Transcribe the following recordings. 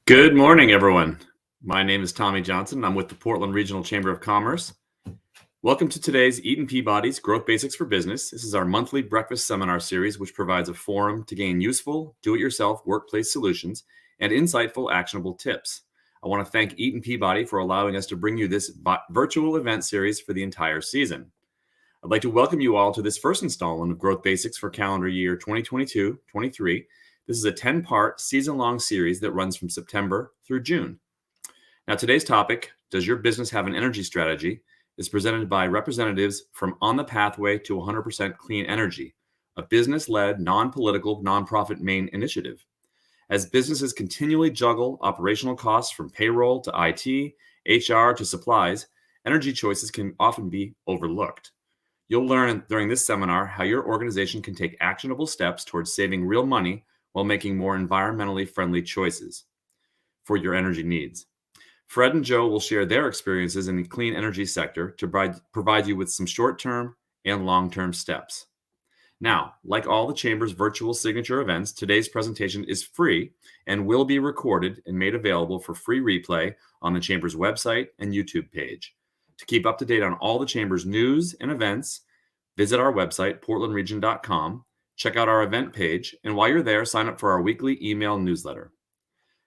Good morning, everyone. My name is Tommy Johnson. I'm with the Portland Regional Chamber of Commerce. Welcome to today's Eaton Peabody's Growth Basics for Business. This is our monthly breakfast seminar series, which provides a forum to gain useful, do-it-yourself workplace solutions and insightful, actionable tips. I want to thank Eaton Peabody for allowing us to bring you this virtual event series for the entire season. I'd like to welcome you all to this first installment of Growth Basics for calendar year 2022-23. This is a 10-part season-long series that runs from September through June. Now, today's topic, Does Your Business Have an Energy Strategy?, is presented by representatives from On the Pathway to 100% Clean Energy, a business-led, non-political, nonprofit Maine initiative. As businesses continually juggle operational costs from payroll to IT, HR to supplies, energy choices can often be overlooked. You'll learn during this seminar how your organization can take actionable steps towards saving real money while making more environmentally friendly choices for your energy needs. Fred and Joe will share their experiences in the clean energy sector to provide you with some short-term and long-term steps. Now, like all the Chamber's virtual signature events, today's presentation is free and will be recorded and made available for free replay on the Chamber's website and YouTube page. To keep up to date on all the Chamber's news and events, visit our website, portlandregion.com. Check out our event page, and while you're there, sign up for our weekly email newsletter.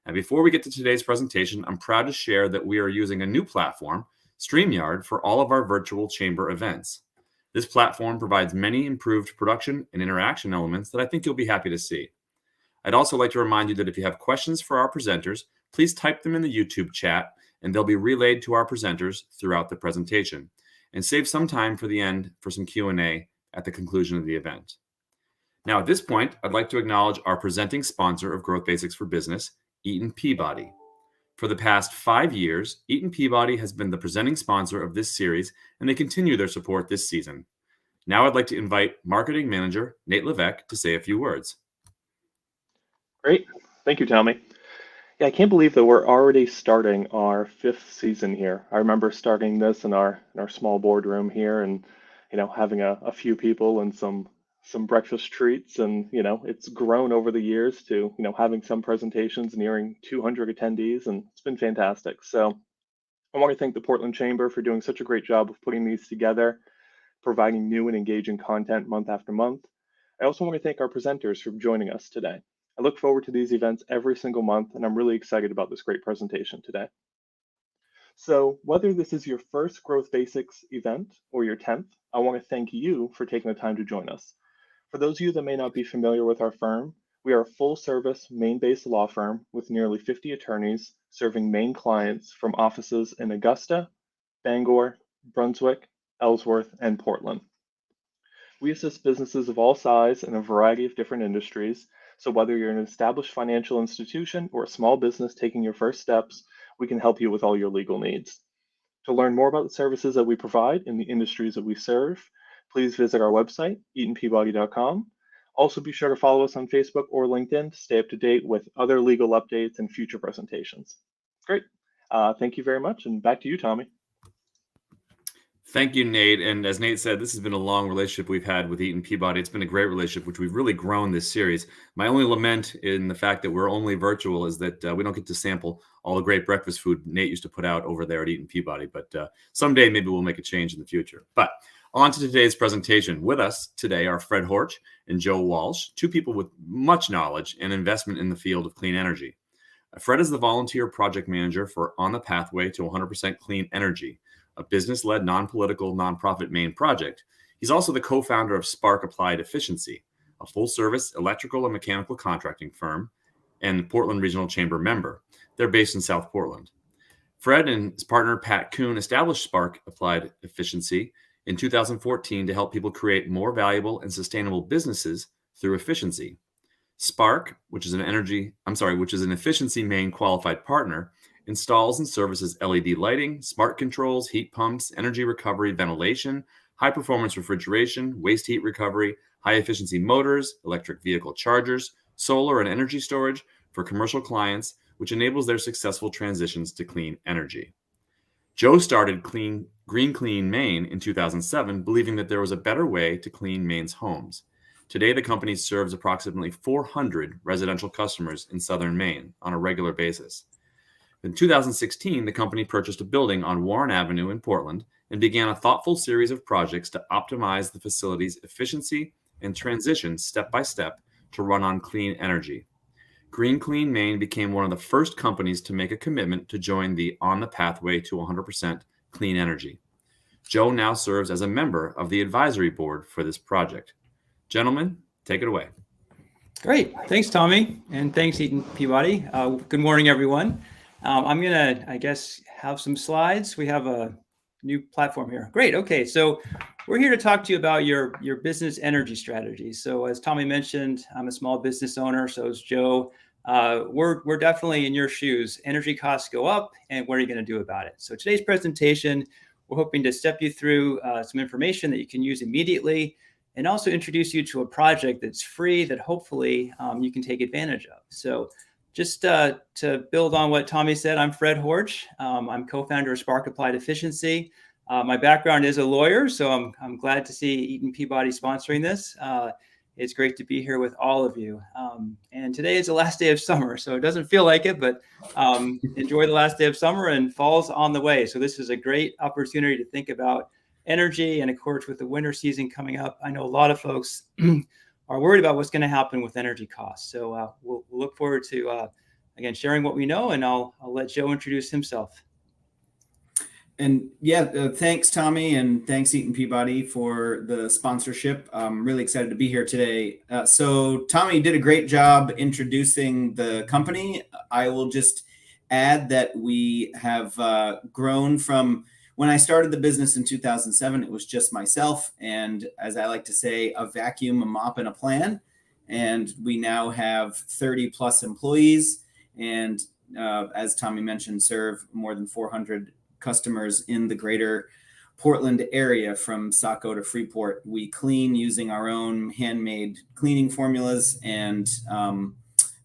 And before we get to today's presentation, I'm proud to share that we are using a new platform, StreamYard, for all of our virtual chamber events. This platform provides many improved production and interaction elements that I think you'll be happy to see. I'd also like to remind you that if you have questions for our presenters, please type them in the YouTube chat, and they'll be relayed to our presenters throughout the presentation. And save some time for the end for some Q&A at the conclusion of the event. Now, at this point, I'd like to acknowledge our presenting sponsor of Growth Basics for Business, Eaton Peabody. For the past 5 years, Eaton Peabody has been the presenting sponsor of this series, and they continue their support this season. Now I'd like to invite Marketing Manager Nate Levesque to say a few words. Great. Thank you, Tommy. Yeah, I can't believe that we're already starting our 5th season here. I remember starting this in our small boardroom here and, having a few people and some breakfast treats, and it's grown over the years to having some presentations nearing 200 attendees, and it's been fantastic. So I want to thank the Portland Chamber for doing such a great job of putting these together, providing new and engaging content month after month. I also want to thank our presenters for joining us today. I look forward to these events every single month, and I'm really excited about this great presentation today. So whether this is your first Growth Basics event or your 10th, I want to thank you for taking the time to join us. For those of you that may not be familiar with our firm, we are a full-service Maine-based law firm with nearly 50 attorneys serving Maine clients from offices in Augusta, Bangor, Brunswick, Ellsworth, and Portland. We assist businesses of all size in a variety of different industries, so whether you're an established financial institution or a small business taking your first steps, we can help you with all your legal needs. To learn more about the services that we provide in the industries that we serve, please visit our website, eatonpeabody.com. Also, be sure to follow us on Facebook or LinkedIn to stay up to date with other legal updates and future presentations. Great. Thank you very much, and back to you, Tommy. Thank you, Nate. And as Nate said, this has been a long relationship we've had with Eaton Peabody. It's been a great relationship, which we've really grown this series. My only lament in the fact that we're only virtual is that we don't get to sample all the great breakfast food Nate used to put out over there at Eaton Peabody. But someday, maybe we'll make a change in the future. But on to today's presentation. With us today are Fred Horch and Joe Walsh, two people with much knowledge and investment in the field of clean energy. Fred is the volunteer project manager for On the Pathway to 100% Clean Energy, a business-led, non-political, nonprofit Maine project. He's also the co-founder of Spark Applied Efficiency, a full-service electrical and mechanical contracting firm, and Portland Regional Chamber member. They're based in South Portland. Fred and his partner, Pat Kuhn, established Spark Applied Efficiency in 2014 to help people create more valuable and sustainable businesses through efficiency. Spark, which is an Efficiency Maine qualified partner, installs and services LED lighting, smart controls, heat pumps, energy recovery, ventilation, high-performance refrigeration, waste heat recovery, high-efficiency motors, electric vehicle chargers, solar and energy storage for commercial clients, which enables their successful transitions to clean energy. Joe started Green Clean Maine in 2007, believing that there was a better way to clean Maine's homes. Today, the company serves approximately 400 residential customers in southern Maine on a regular basis. In 2016, the company purchased a building on Warren Avenue in Portland and began a thoughtful series of projects to optimize the facility's efficiency and transition step by step to run on clean energy. Green Clean Maine became one of the first companies to make a commitment to join the On the Pathway to 100% Clean Energy. Joe now serves as a member of the advisory board for this project. Gentlemen, take it away. Great. Thanks, Tommy. And thanks, Eaton Peabody. Good morning, everyone. I'm going to, I guess, have some slides. We have a new platform here. Great. Okay. So we're here to talk to you about your business energy strategy. So as Tommy mentioned, I'm a small business owner. So is Joe. We're definitely in your shoes. Energy costs go up, and what are you going to do about it? So today's presentation, we're hoping to step you through some information that you can use immediately, and also introduce you to a project that's free that hopefully you can take advantage of. So just to build on what Tommy said, I'm Fred Horch. I'm co-founder of Spark Applied Efficiency. My background is a lawyer, so I'm glad to see Eaton Peabody sponsoring this. It's great to be here with all of you. And today is the last day of summer, so it doesn't feel like it, but enjoy the last day of summer, and fall's on the way. So this is a great opportunity to think about energy, and of course, with the winter season coming up, I know a lot of folks are worried about what's going to happen with energy costs. So we'll look forward to, again, sharing what we know, and I'll let Joe introduce himself. And yeah, thanks, Tommy, and thanks, Eaton Peabody, for the sponsorship. I'm really excited to be here today. So Tommy did a great job introducing the company. I will just add that we have grown from when I started the business in 2007, it was just myself. And as I like to say, a vacuum, a mop, and a plan. And we now have 30 plus employees. And as Tommy mentioned, serve more than 400 customers in the greater Portland area from Saco to Freeport. We clean using our own handmade cleaning formulas. And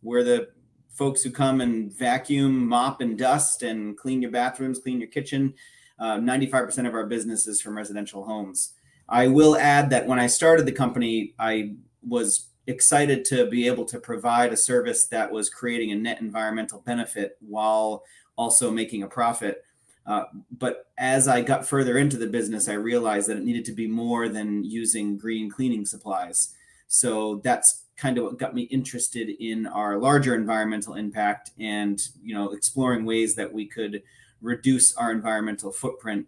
we're the folks who come and vacuum, mop, and dust and clean your bathrooms, clean your kitchen. 95% of our business is from residential homes. I will add that when I started the company, I was excited to be able to provide a service that was creating a net environmental benefit while also making a profit. But as I got further into the business, I realized that it needed to be more than using green cleaning supplies. So that's kind of what got me interested in our larger environmental impact and, exploring ways that we could reduce our environmental footprint.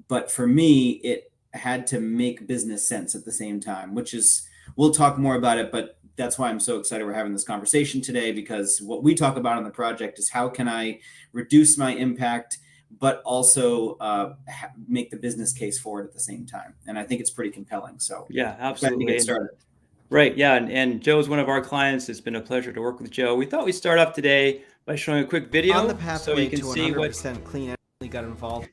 But for me, it had to make business sense at the same time, which is, we'll talk more about it, but that's why I'm so excited we're having this conversation today, because what we talk about on the project is how can I reduce my impact, but also make the business case for it at the same time. And I think it's pretty compelling. So yeah, absolutely. Get started. Right. Yeah. And Joe's one of our clients. It's been a pleasure to work with Joe. We thought we'd start off today by showing a quick video on the pathway so you can to see 100% clean energy got involved.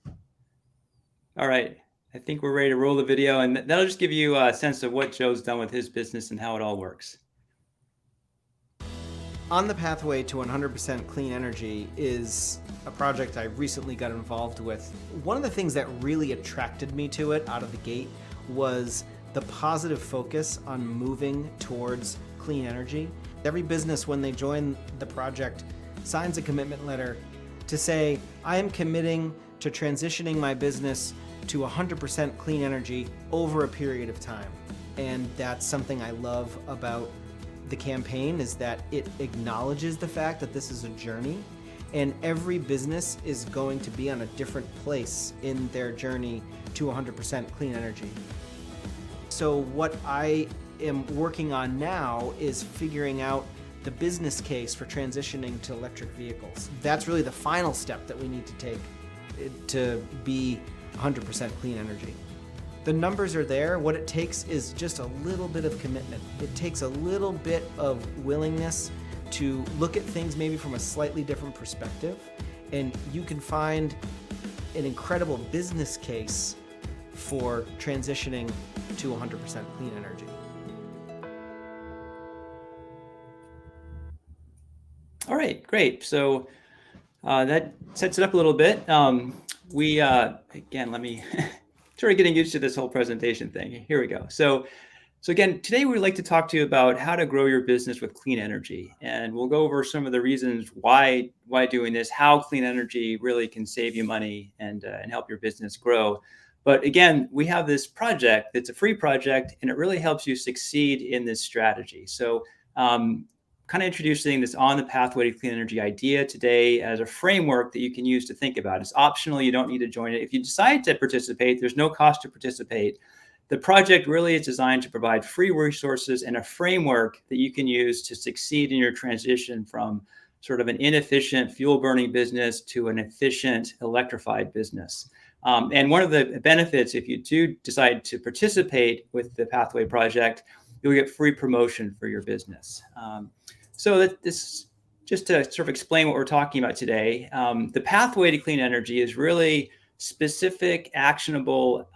All right. I think we're ready to roll the video, and that'll just give you a sense of what Joe's done with his business and how it all works. On the pathway to 100% clean energy is a project I recently got involved with. One of the things that really attracted me to it out of the gate was the positive focus on moving towards clean energy. Every business, when they join the project, signs a commitment letter to say, I am committing to transitioning my business to 100% clean energy over a period of time. And that's something I love about the campaign, is that it acknowledges the fact that this is a journey, and every business is going to be on a different place in their journey to 100% clean energy. So what I am working on now is figuring out the business case for transitioning to electric vehicles. That's really the final step that we need to take to be 100% clean energy. The numbers are there. What it takes is just a little bit of commitment. It takes a little bit of willingness to look at things maybe from a slightly different perspective, and you can find an incredible business case for transitioning to 100% clean energy. All right, great. So that sets it up a little bit. Again, let me sort of getting used to this whole presentation thing. Here we go. So So again, today we'd like to talk to you about how to grow your business with clean energy. And we'll go over some of the reasons why doing this, how clean energy really can save you money and help your business grow. But again, we have this project that's a free project, and it really helps you succeed in this strategy. So kind of introducing this on the pathway to clean energy idea today as a framework that you can use to think about. It's optional. You don't need to join it. If you decide to participate, there's no cost to participate. The project really is designed to provide free resources and a framework that you can use to succeed in your transition from sort of an inefficient fuel burning business to an efficient electrified business. And one of the benefits, if you do decide to participate with the Pathway Project, you'll get free promotion for your business. So this, just to sort of explain what we're talking about today, the Pathway to Clean Energy is really specific, actionable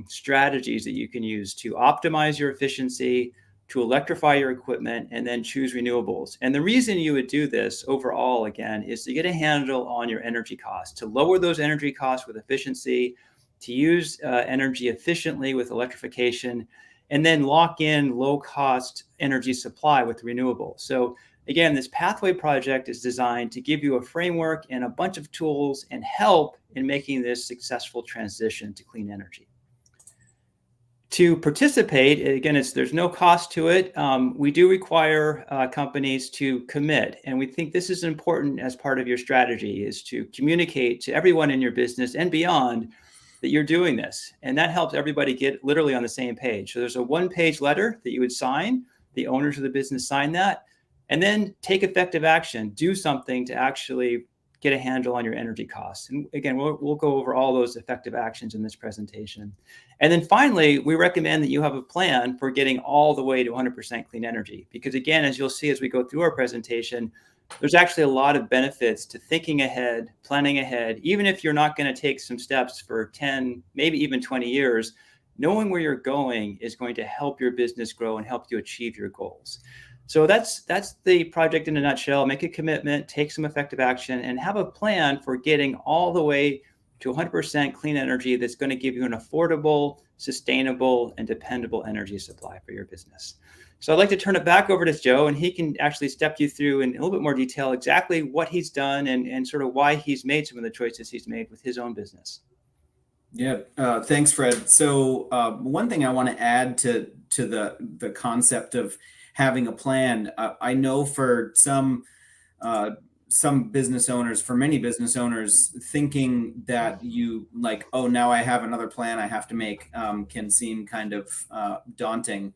strategies that you can use to optimize your efficiency, to electrify your equipment, and then choose renewables. And the reason you would do this overall, again, is to get a handle on your energy costs, to lower those energy costs with efficiency, to use energy efficiently with electrification, and then lock in low-cost energy supply with renewables. So again, this Pathway Project is designed to give you a framework and a bunch of tools and help in making this successful transition to clean energy. To participate, again, there's no cost to it. We do require companies to commit, and we think this is important as part of your strategy, is to communicate to everyone in your business and beyond that you're doing this. And that helps everybody get literally on the same page. So there's a one-page letter that you would sign. The owners of the business sign that, and then take effective action. Do something to actually get a handle on your energy costs. And again, we'll go over all those effective actions in this presentation. And then finally, we recommend that you have a plan for getting all the way to 100% clean energy. Because again, as you'll see as we go through our presentation, there's actually a lot of benefits to thinking ahead, planning ahead. Even if you're not going to take some steps for 10, maybe even 20 years, knowing where you're going is going to help your business grow and help you achieve your goals. So that's the project in a nutshell. Make a commitment, take some effective action, and have a plan for getting all the way to 100% clean energy that's going to give you an affordable, sustainable, and dependable energy supply for your business. So I'd like to turn it back over to Joe, and he can actually step you through in a little bit more detail exactly what he's done and sort of why he's made some of the choices he's made with his own business. Yeah, thanks, Fred. So one thing I want to add to the concept of having a plan, I know for some business owners, for many business owners, thinking that you like, oh, now I have another plan I have to make, can seem kind of daunting.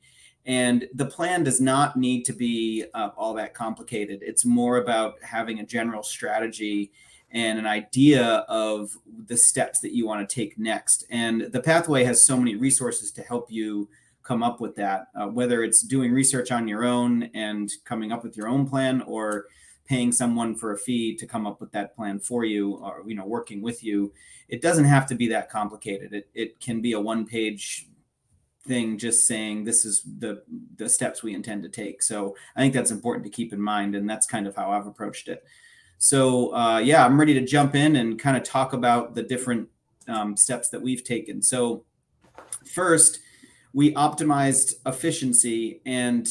And the plan does not need to be all that complicated. It's more about having a general strategy and an idea of the steps that you want to take next. And the Pathway has so many resources to help you come up with that, whether it's doing research on your own and coming up with your own plan, or paying someone for a fee to come up with that plan for you, or working with you. It doesn't have to be that complicated. It can be a one-page thing just saying this is the steps we intend to take. So I think that's important to keep in mind, and that's kind of how I've approached it. So yeah, I'm ready to jump in and kind of talk about the different steps that we've taken. So first, we optimized efficiency, and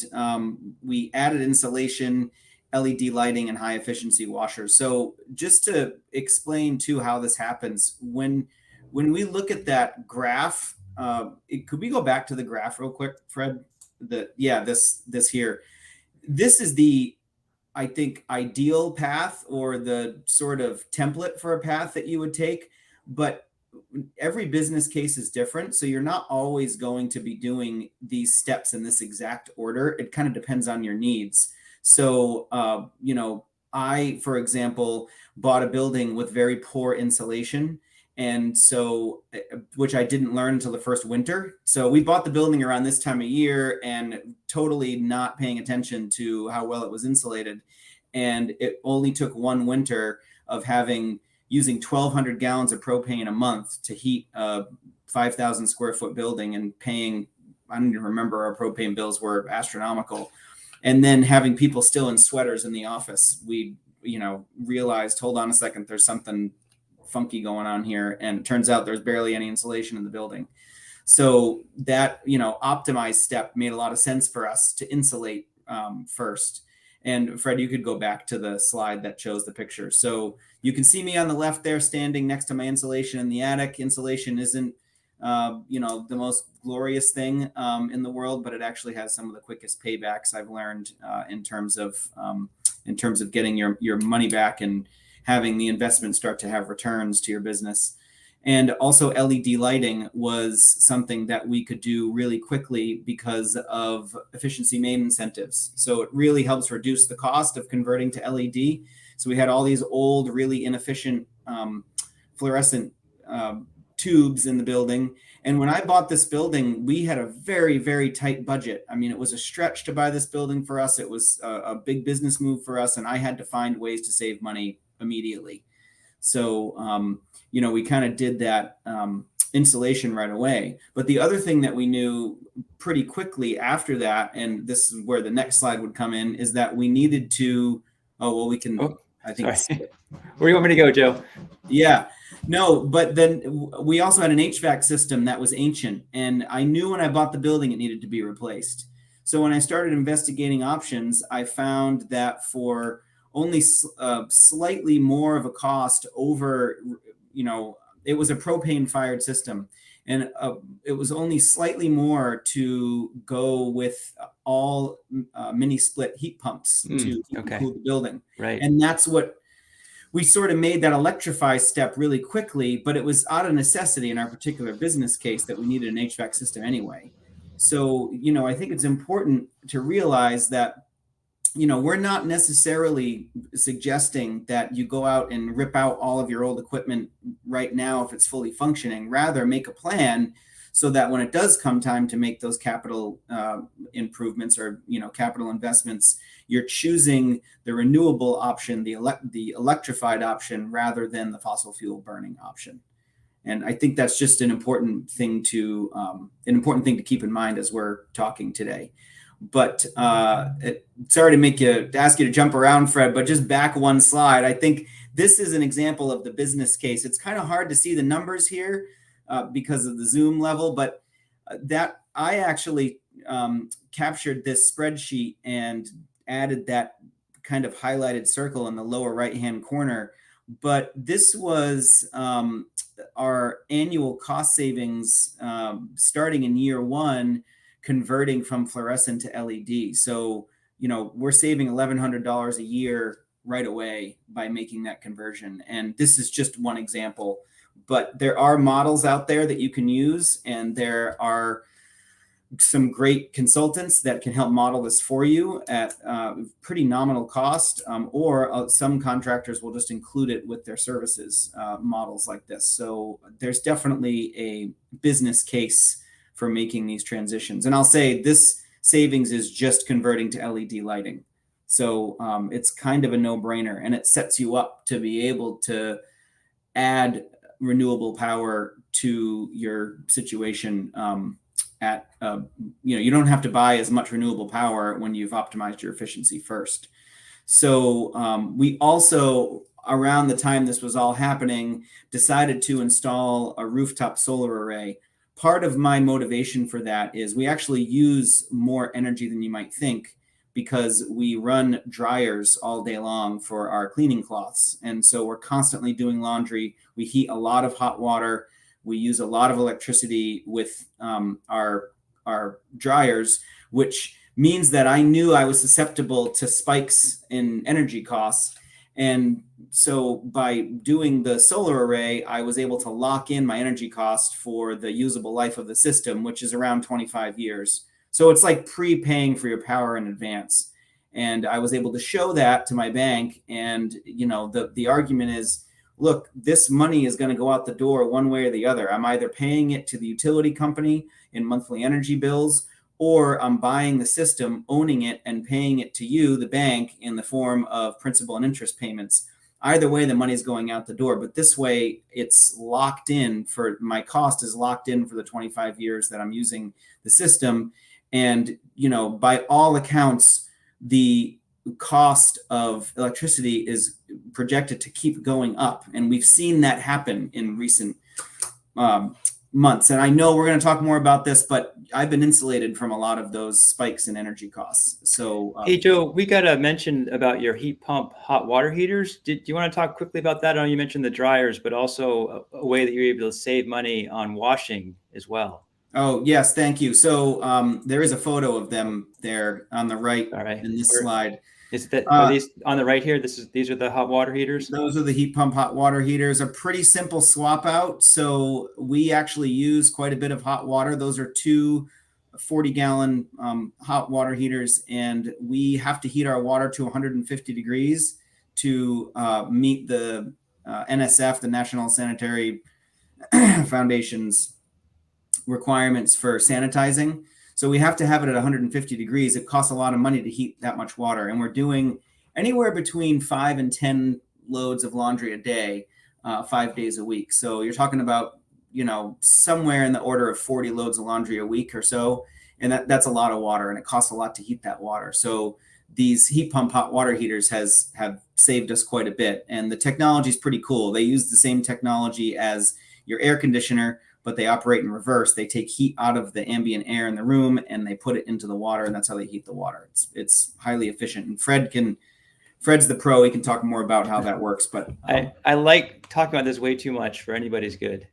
we added insulation, LED lighting, and high efficiency washers. So just to explain too how this happens, when we look at that graph, could we go back to the graph real quick, Fred? This here. This is the, I think, ideal path, or the sort of template for a path that you would take. But every business case is different. So you're not always going to be doing these steps in this exact order. It kind of depends on your needs. So, I, for example, bought a building with very poor insulation. And so, which I didn't learn until the first winter. So we bought the building around this time of year and totally not paying attention to how well it was insulated. And it only took one winter of using 1,200 gallons of propane a month to heat a 5,000 square foot building, and paying, I don't even remember, our propane bills were astronomical. And then having people still in sweaters in the office, we, realized, hold on a second, there's something funky going on here. And it turns out there's barely any insulation in the building. So that, optimized step made a lot of sense for us to insulate first. And Fred, you could go back to the slide that shows the picture. So you can see me on the left there standing next to my insulation in the attic. Insulation isn't, the most glorious thing in the world, but it actually has some of the quickest paybacks I've learned in terms of getting your money back and having the investment start to have returns to your business. And also LED lighting was something that we could do really quickly because of efficiency Maine incentives. So it really helps reduce the cost of converting to LED. So we had all these old, really inefficient fluorescent tubes in the building. And when I bought this building, we had a very, very tight budget. I mean, it was a stretch to buy this building for us. It was a big business move for us. And I had to find ways to save money immediately. So, we kind of did that insulation right away. But the other thing that we knew pretty quickly after that, and this is where the next slide would come in, is that we needed to, we can, I think. Sorry. Where do you want me to go, Joe? Yeah, no, but then we also had an HVAC system that was ancient. And I knew when I bought the building, it needed to be replaced. So when I started investigating options, I found that for only slightly more of a cost over, it was a propane fired system, and it was only slightly more to go with all mini split heat pumps to cool the building. Right. And that's what we sort of made that electrify step really quickly, but it was out of necessity in our particular business case that we needed an HVAC system anyway. So, I think it's important to realize that we're not necessarily suggesting that you go out and rip out all of your old equipment right now if it's fully functioning. Rather, make a plan so that when it does come time to make those capital improvements or capital investments, you're choosing the renewable option, the electrified option, rather than the fossil fuel burning option. And I think that's just an important thing to keep in mind as we're talking today. But sorry to ask you to jump around, Fred, but just back one slide. I think this is an example of the business case. It's kind of hard to see the numbers here because of the Zoom level, but that I actually captured this spreadsheet and added that kind of highlighted circle in the lower right-hand corner. But this was our annual cost savings starting in year one, converting from fluorescent to LED. So, we're saving $1,100 a year right away by making that conversion. And this is just one example, but there are models out there that you can use, and there are some great consultants that can help model this for you at pretty nominal cost, or some contractors will just include it with their services models like this. So there's definitely a business case for making these transitions. And I'll say this savings is just converting to LED lighting. So it's kind of a no-brainer, and it sets you up to be able to add renewable power to your situation you don't have to buy as much renewable power when you've optimized your efficiency first. So we also, around the time this was all happening, decided to install a rooftop solar array. Part of my motivation for that is we actually use more energy than you might think, because we run dryers all day long for our cleaning cloths. And so we're constantly doing laundry. We heat a lot of hot water. We use a lot of electricity with our dryers, which means that I knew I was susceptible to spikes in energy costs. And so by doing the solar array, I was able to lock in my energy cost for the usable life of the system, which is around 25 years. So it's like prepaying for your power in advance. And I was able to show that to my bank. And, the argument is, look, this money is going to go out the door one way or the other. I'm either paying it to the utility company in monthly energy bills, or I'm buying the system, owning it, and paying it to you, the bank, in the form of principal and interest payments. Either way, the money is going out the door. But this way, it's locked in for my cost is locked in for the 25 years that I'm using the system. And, by all accounts, the cost of electricity is projected to keep going up. And we've seen that happen in recent months. And I know we're going to talk more about this, but I've been insulated from a lot of those spikes in energy costs. So, Hey, Joe, we got to mention about your heat pump hot water heaters. Do you want to talk quickly about that? I know you mentioned the dryers, but also a way that you're able to save money on washing as well. oh, yes, thank you. So there is a photo of them there on the right All right. in this slide. Is that, are these on the right here? These are the hot water heaters? Those are the heat pump hot water heaters. A pretty simple swap out. So we actually use quite a bit of hot water. Those are two 40-gallon hot water heaters, and we have to heat our water to 150 degrees to meet the NSF, the National Sanitary Foundation's requirements for sanitizing. So we have to have it at 150 degrees. It costs a lot of money to heat that much water, and we're doing anywhere between 5 and 10 loads of laundry a day, 5 days a week. So you're talking about, somewhere in the order of 40 loads of laundry a week or so. And that's a lot of water, and it costs a lot to heat that water. So these heat pump hot water heaters have saved us quite a bit. And the technology is pretty cool. They use the same technology as your air conditioner, but they operate in reverse. They take heat out of the ambient air in the room and they put it into the water, and that's how they heat the water. It's highly efficient. And Fred's the pro. He can talk more about how that works. But I like talking about this way too much for anybody's good.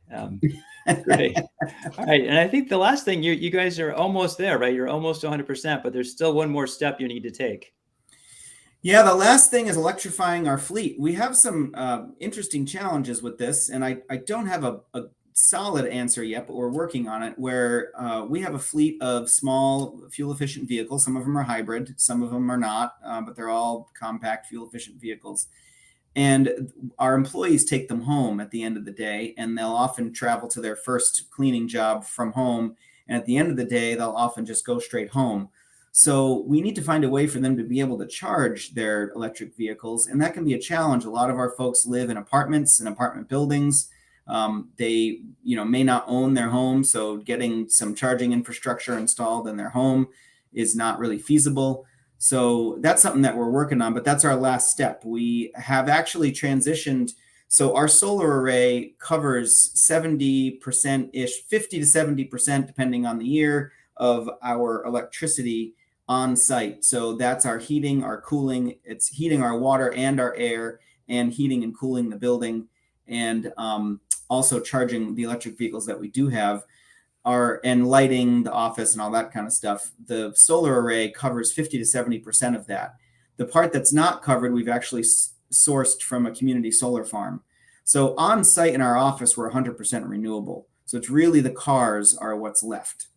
Great. All right. And I think the last thing, you guys are almost there, right? You're almost 100%, but there's still one more step you need to take. Yeah, the last thing is electrifying our fleet. We have some interesting challenges with this, and I don't have a solid answer yet, but we're working on it, where we have a fleet of small fuel-efficient vehicles. Some of them are hybrid, some of them are not, but they're all compact fuel-efficient vehicles. And our employees take them home at the end of the day, and they'll often travel to their first cleaning job from home. And at the end of the day, they'll often just go straight home. So we need to find a way for them to be able to charge their electric vehicles. And that can be a challenge. A lot of our folks live in apartments and apartment buildings. They, may not own their home. So getting some charging infrastructure installed in their home is not really feasible. So that's something that we're working on, but that's our last step. We have actually transitioned. So our solar array covers 70%-ish, 50 to 70%, depending on the year, of our electricity on site. So that's our heating, our cooling. It's heating our water and our air, and heating and cooling the building, and also charging the electric vehicles that we do have, and lighting the office and all that kind of stuff. The solar array covers 50 to 70% of that. The part that's not covered, we've actually sourced from a community solar farm. So on site in our office, we're 100% renewable. So it's really the cars are what's left.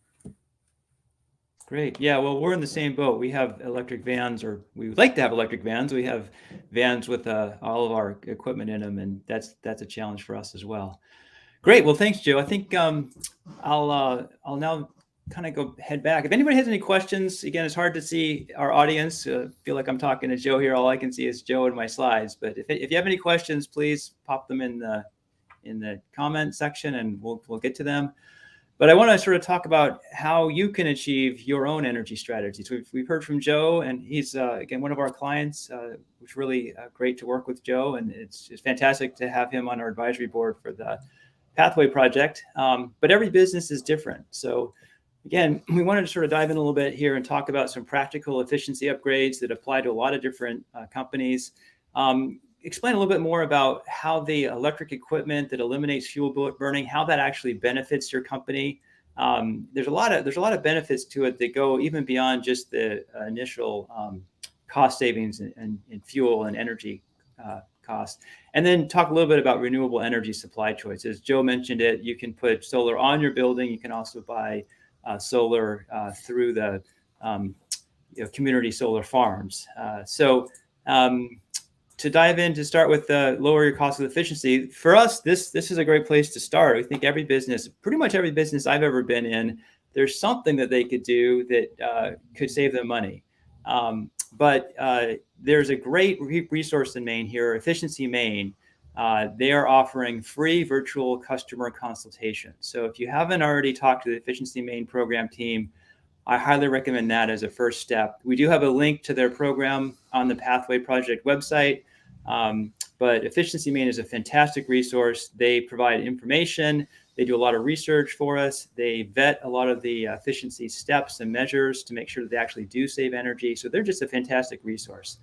Great. Yeah, well, we're in the same boat. We have electric vans, or we would like to have electric vans. We have vans with all of our equipment in them, and that's a challenge for us as well. Great. Well, thanks, Joe. I think I'll now kind of head back. If anybody has any questions, again, it's hard to see our audience. Feel like I'm talking to Joe here. All I can see is Joe and my slides. But if you have any questions, please pop them in the comment section, and we'll get to them. But I want to sort of talk about how you can achieve your own energy strategies. We've heard from Joe, and he's, again, one of our clients, which is really great to work with Joe. And it's fantastic to have him on our advisory board for the Pathway project. But every business is different. So again, we wanted to sort of dive in a little bit here and talk about some practical efficiency upgrades that apply to a lot of different companies. Explain a little bit more about how the electric equipment that eliminates fuel burning, how that actually benefits your company. There's a lot of benefits to it that go even beyond just the initial cost savings in fuel and energy costs. And then talk a little bit about renewable energy supply choices. Joe mentioned it. You can put solar on your building. You can also buy solar through the community solar farms. To dive in, to start with lower your cost of efficiency, for us, this is a great place to start. I think pretty much every business I've ever been in, there's something that they could do that could save them money. But there's a great resource in Maine here, Efficiency Maine. They are offering free virtual customer consultation. So if you haven't already talked to the Efficiency Maine program team, I highly recommend that as a first step. We do have a link to their program on the Pathway Project website, but Efficiency Maine is a fantastic resource. They provide information. They do a lot of research for us. They vet a lot of the efficiency steps and measures to make sure that they actually do save energy. So they're just a fantastic resource.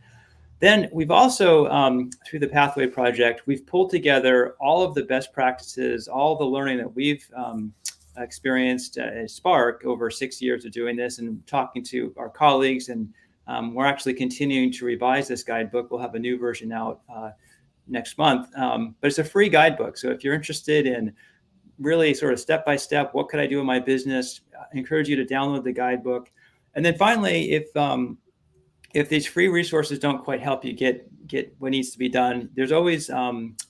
Then we've also, through the Pathway Project, we've pulled together all of the best practices, all the learning that we've experienced at Spark over 6 years of doing this and talking to our colleagues. And we're actually continuing to revise this guidebook. We'll have a new version out next month, but it's a free guidebook. So if you're interested in really sort of step-by-step, what could I do in my business, I encourage you to download the guidebook. And then finally, if these free resources don't quite help you get what needs to be done, there's always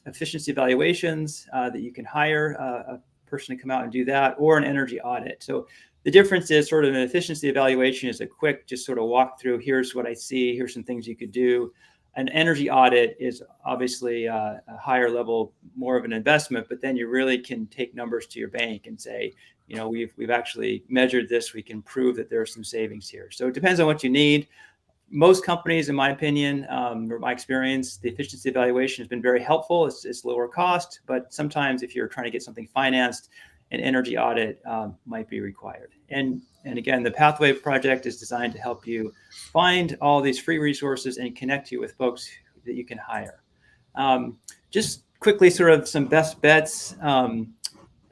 efficiency evaluations that you can hire a person to come out and do that, or an energy audit. So the difference is sort of an efficiency evaluation is a quick, just sort of walk through, here's what I see, here's some things you could do. An energy audit is obviously a higher level, more of an investment, but then you really can take numbers to your bank and say, you know, we've actually measured this, we can prove that there are some savings here. So it depends on what you need. Most companies, in my opinion, or my experience, the efficiency evaluation has been very helpful. It's lower cost, but sometimes if you're trying to get something financed, an energy audit might be required. And again, the Pathway Project is designed to help you find all these free resources and connect you with folks that you can hire. Just quickly, sort of some best bets.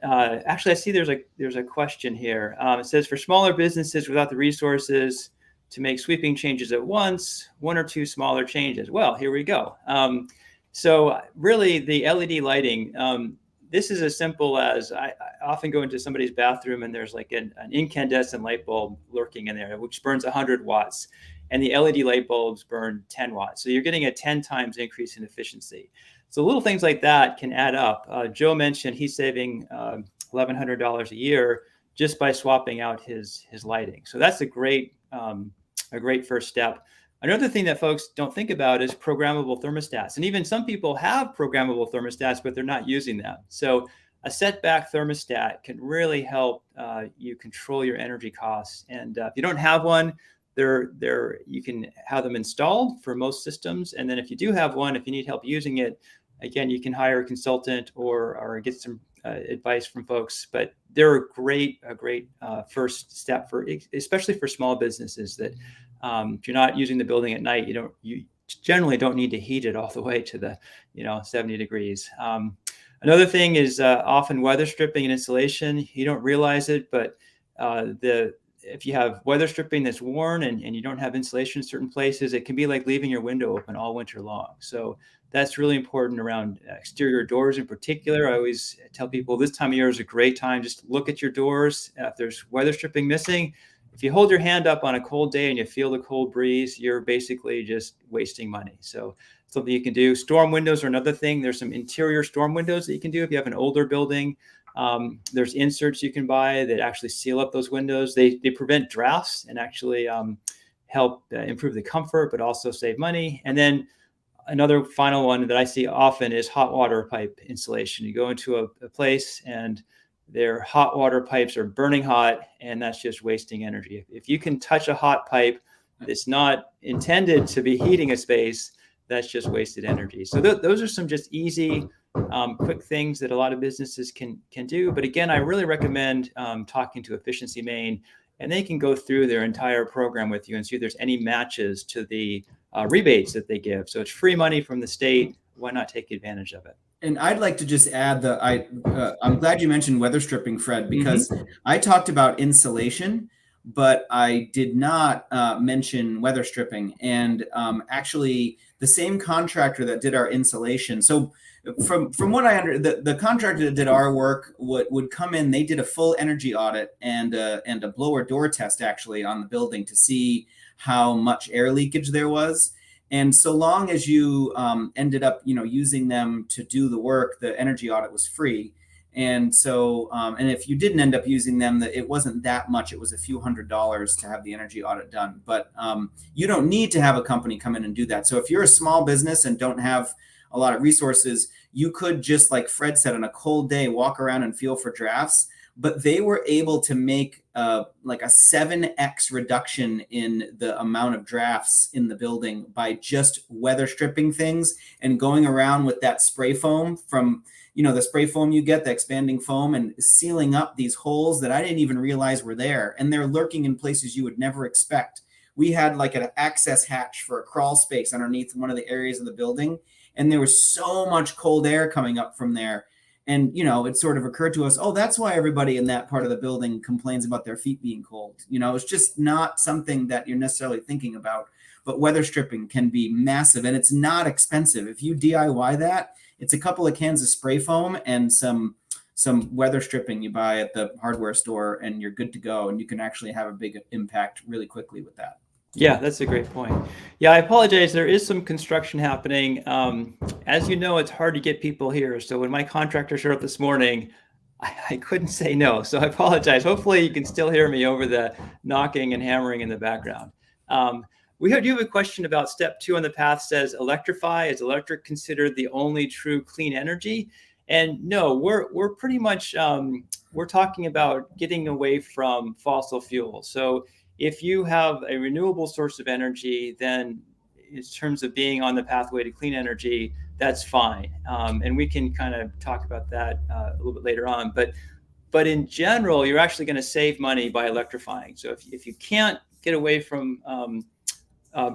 Actually, I see there's a question here. It says, for smaller businesses without the resources to make sweeping changes at once, 1 or 2 smaller changes. Well, here we go. So really, the LED lighting, this is as simple as I often go into somebody's bathroom and there's like an incandescent light bulb lurking in there, which burns 100 watts. And the LED light bulbs burn 10 watts. So you're getting a 10 times increase in efficiency. So little things like that can add up. Joe mentioned he's saving $1,100 a year just by swapping out his lighting. So that's a great first step. Another thing that folks don't think about is programmable thermostats. And even some people have programmable thermostats, but they're not using them. So a setback thermostat can really help you control your energy costs. And if you don't have one, you can have them installed for most systems. And then if you do have one, if you need help using it, again, you can hire a consultant or get some advice from folks. But they're a great first step especially for small businesses that if you're not using the building at night, you generally don't need to heat it all the way to the 70 degrees. Another thing is often weather stripping and insulation. You don't realize it, but if you have weather stripping that's worn and you don't have insulation in certain places, it can be like leaving your window open all winter long. So that's really important around exterior doors in particular. I always tell people this time of year is a great time. Just look at your doors. If there's weather stripping missing, if you hold your hand up on a cold day and you feel the cold breeze, you're basically just wasting money. So something you can do. Storm windows are another thing. There's some interior storm windows that you can do if you have an older building. There's inserts you can buy that actually seal up those windows. They prevent drafts and actually help improve the comfort, but also save money. And then another final one that I see often is hot water pipe installation. You go into a place and their hot water pipes are burning hot, and that's just wasting energy. If you can touch a hot pipe that's not intended to be heating a space, that's just wasted energy. So those are some just easy, quick things that a lot of businesses can do. But again, I really recommend talking to Efficiency Maine, and they can go through their entire program with you and see if there's any matches to the rebates that they give. So it's free money from the state. Why not take advantage of it? And I'd like to just add that I'm glad you mentioned weather stripping, Fred, because I talked about insulation, but I did not mention weather stripping. And actually, the same contractor that did our insulation. So from what I understand, the contractor that did our work would come in. They did a full energy audit and a blower door test actually on the building to see how much air leakage there was. And so long as you ended up, using them to do the work, the energy audit was free. And so, and if you didn't end up using them, it wasn't that much. It was a few $100s to have the energy audit done. But you don't need to have a company come in and do that. So if you're a small business and don't have a lot of resources, you could just, like Fred said, on a cold day, walk around and feel for drafts. But they were able to make like a 7x reduction in the amount of drafts in the building by just weather stripping things and going around with that spray foam from, the spray foam you get, the expanding foam, and sealing up these holes that I didn't even realize were there. And they're lurking in places you would never expect. We had like an access hatch for a crawl space underneath one of the areas of the building. And there was so much cold air coming up from there. And, it sort of occurred to us, oh, that's why everybody in that part of the building complains about their feet being cold. It's just not something that you're necessarily thinking about. But weather stripping can be massive, and it's not expensive. If you DIY that, it's a couple of cans of spray foam and some weather stripping you buy at the hardware store, and you're good to go. And you can actually have a big impact really quickly with that. Yeah, that's a great point. Yeah, I apologize. There is some construction happening. As you know, it's hard to get people here. So when my contractor showed up this morning, I couldn't say no. So I apologize. Hopefully you can still hear me over the knocking and hammering in the background. We do have a question about step 2 on the path. Says electrify. Is electric considered the only true clean energy? And no, we're pretty much, we're talking about getting away from fossil fuel. So if you have a renewable source of energy, then in terms of being on the pathway to clean energy, that's fine. And we can kind of talk about that a little bit later on. But in general, you're actually going to save money by electrifying. So if you can't get away from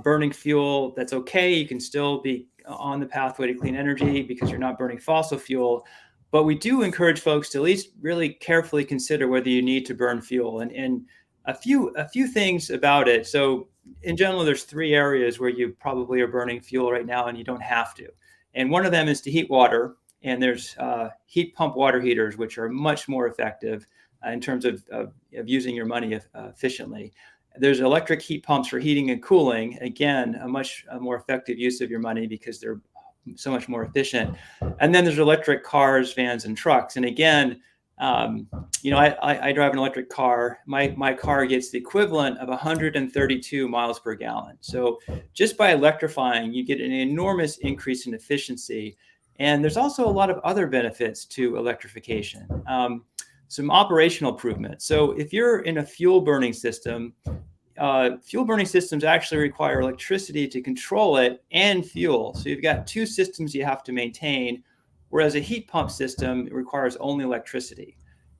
burning fuel, that's okay. You can still be on the pathway to clean energy because you're not burning fossil fuel. But we do encourage folks to at least really carefully consider whether you need to burn fuel. And a few things about it. So in general, there's 3 areas where you probably are burning fuel right now and you don't have to. And one of them is to heat water. And there's heat pump water heaters, which are much more effective in terms of using your money efficiently. There's electric heat pumps for heating and cooling. Again, a much more effective use of your money because they're so much more efficient. And then there's electric cars, vans, and trucks. And again, I drive an electric car. My car gets the equivalent of 132 miles per gallon. So just by electrifying, you get an enormous increase in efficiency. And there's also a lot of other benefits to electrification. Some operational improvements. So if you're in a fuel burning system, fuel burning systems actually require electricity to control it and fuel. So you've got 2 systems you have to maintain, whereas a heat pump system requires only electricity.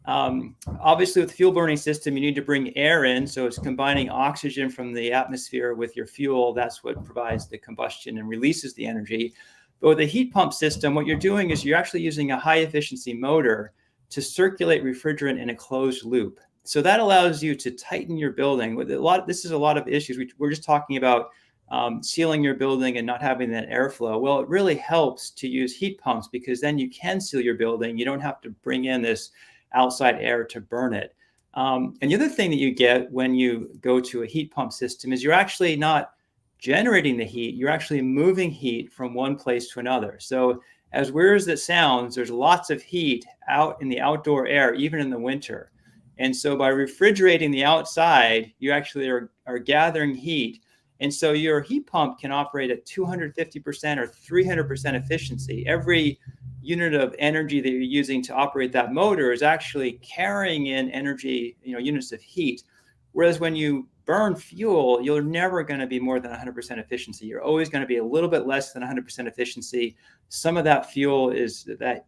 Obviously, with the fuel burning system, you need to bring air in. So it's combining oxygen from the atmosphere with your fuel. That's what provides the combustion and releases the energy. But with a heat pump system, what you're doing is you're actually using a high efficiency motor to circulate refrigerant in a closed loop. So that allows you to tighten your building. This is a lot of issues. We're just talking about sealing your building and not having that airflow. Well, it really helps to use heat pumps because then you can seal your building. You don't have to bring in this outside air to burn it. And the other thing that you get when you go to a heat pump system is you're actually not generating the heat. You're actually moving heat from one place to another. So as weird as it sounds, there's lots of heat out in the outdoor air, even in the winter. And so by refrigerating the outside, you actually are gathering heat. And so your heat pump can operate at 250% or 300% efficiency. Every unit of energy that you're using to operate that motor is actually carrying in energy, units of heat. Whereas when you burn fuel, you're never going to be more than 100% efficiency. You're always going to be a little bit less than 100% efficiency. Some of that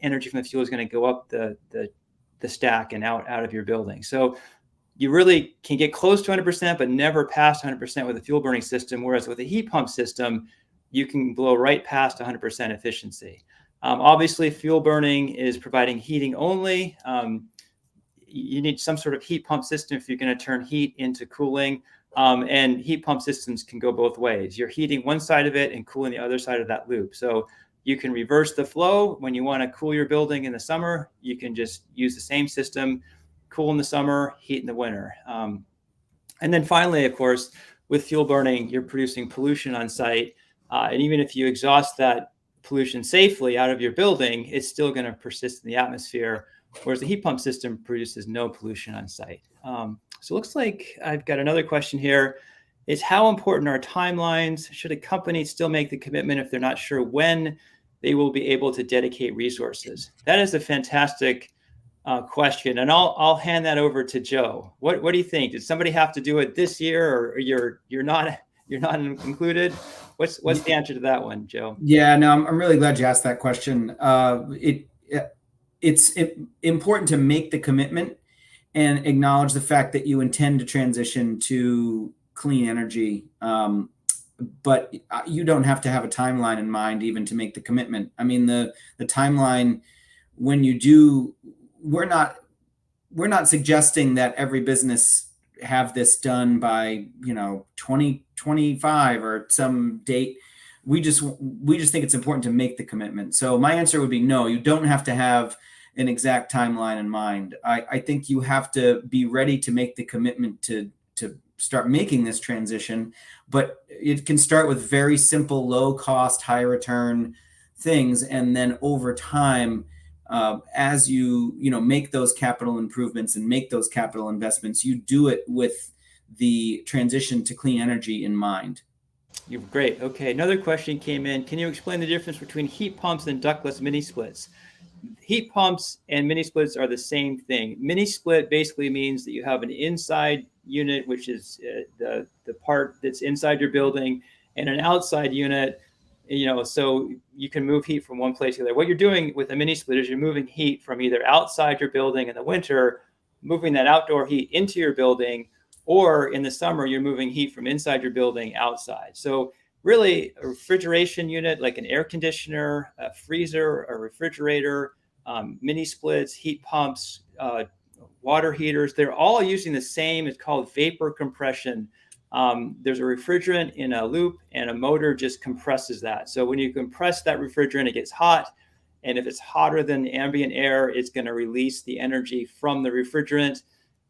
energy from the fuel is going to go up the stack and out of your building. So you really can get close to 100%, but never past 100% with a fuel burning system. Whereas with a heat pump system, you can blow right past 100% efficiency. Obviously, fuel burning is providing heating only. You need some sort of heat pump system if you're going to turn heat into cooling. And heat pump systems can go both ways. You're heating one side of it and cooling the other side of that loop. So you can reverse the flow. When you want to cool your building in the summer, you can just use the same system, cool in the summer, heat in the winter. And then finally, of course, with fuel burning, you're producing pollution on site. And even if you exhaust that pollution safely out of your building, it's still going to persist in the atmosphere, whereas the heat pump system produces no pollution on site. So it looks like I've got another question here. Is how important are timelines? Should a company still make the commitment if they're not sure when they will be able to dedicate resources? That is a fantastic question, and I'll hand that over to Joe. What do you think? Did somebody have to do it this year, or you're not included? What's the answer to that one, Joe? Yeah, no, I'm really glad you asked that question. it's important to make the commitment and acknowledge the fact that you intend to transition to clean energy. But you don't have to have a timeline in mind even to make the commitment. I mean, the timeline, when you do, we're not suggesting that every business have this done by 2025 or some date. We just think it's important to make the commitment. So my answer would be no, you don't have to have an exact timeline in mind. I think you have to be ready to make the commitment to start making this transition, but it can start with very simple, low cost, high return things. And then over time, as you make those capital improvements and make those capital investments, you do it with the transition to clean energy in mind. You're great. Okay, another question came in. Can you explain the difference between heat pumps and ductless mini splits? Heat pumps and mini splits are the same thing. Mini split basically means that you have an inside unit, which is the part that's inside your building, and an outside unit, so you can move heat from one place to the other. What you're doing with a mini split is you're moving heat from either outside your building in the winter, moving that outdoor heat into your building, or in the summer, you're moving heat from inside your building outside. So really, a refrigeration unit like an air conditioner, a freezer, a refrigerator, mini splits, heat pumps, water heaters, they're all using the same. It's called vapor compression. There's a refrigerant in a loop, and a motor just compresses that. So when you compress that refrigerant, it gets hot. And if it's hotter than the ambient air, it's going to release the energy from the refrigerant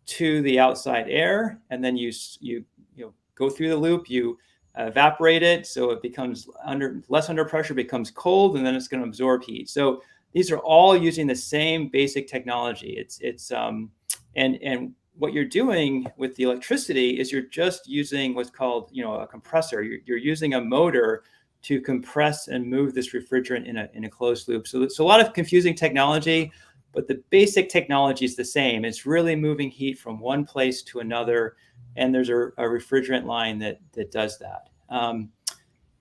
to the outside air. And then you go through the loop, you evaporate it, so it becomes less under pressure, becomes cold, and then it's going to absorb heat. So these are all using the same basic technology. And what you're doing with the electricity is you're just using what's called a compressor. You're using a motor to compress and move this refrigerant in a closed loop. So it's a lot of confusing technology, but the basic technology is the same. It's really moving heat from one place to another, and there's a refrigerant line that does that.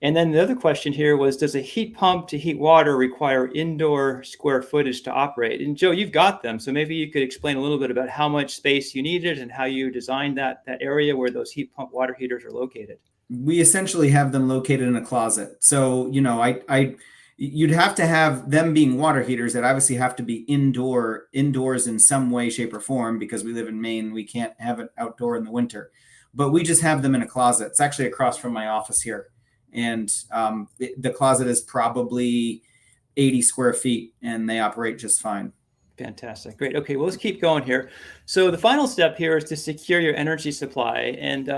And then the other question here was, does a heat pump to heat water require indoor square footage to operate? And Joe, you've got them, so maybe you could explain a little bit about how much space you needed and how you designed that area where those heat pump water heaters are located. We essentially have them located in a closet. So, you'd have to have them being water heaters that obviously have to be indoors in some way, shape, or form, because we live in Maine. We can't have it outdoor in the winter, but we just have them in a closet. It's actually across from my office here. And the closet is probably 80 square feet, and they operate just fine. Fantastic. Great. Okay, well, let's keep going here. So the final step here is to secure your energy supply. And,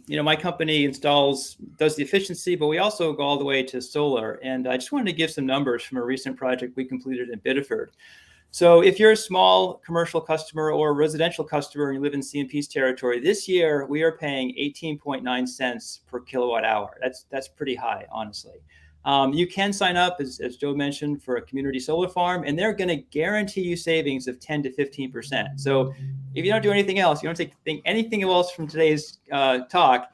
my company does the efficiency, but we also go all the way to solar. And I just wanted to give some numbers from a recent project we completed in Biddeford. So if you're a small commercial customer or a residential customer and you live in CMP's territory, this year we are paying 18.9 cents per kilowatt hour. That's pretty high, honestly. You can sign up, as Joe mentioned, for a community solar farm, and they're going to guarantee you savings of 10 to 15%. So if you don't do anything else, you don't think anything else from today's talk,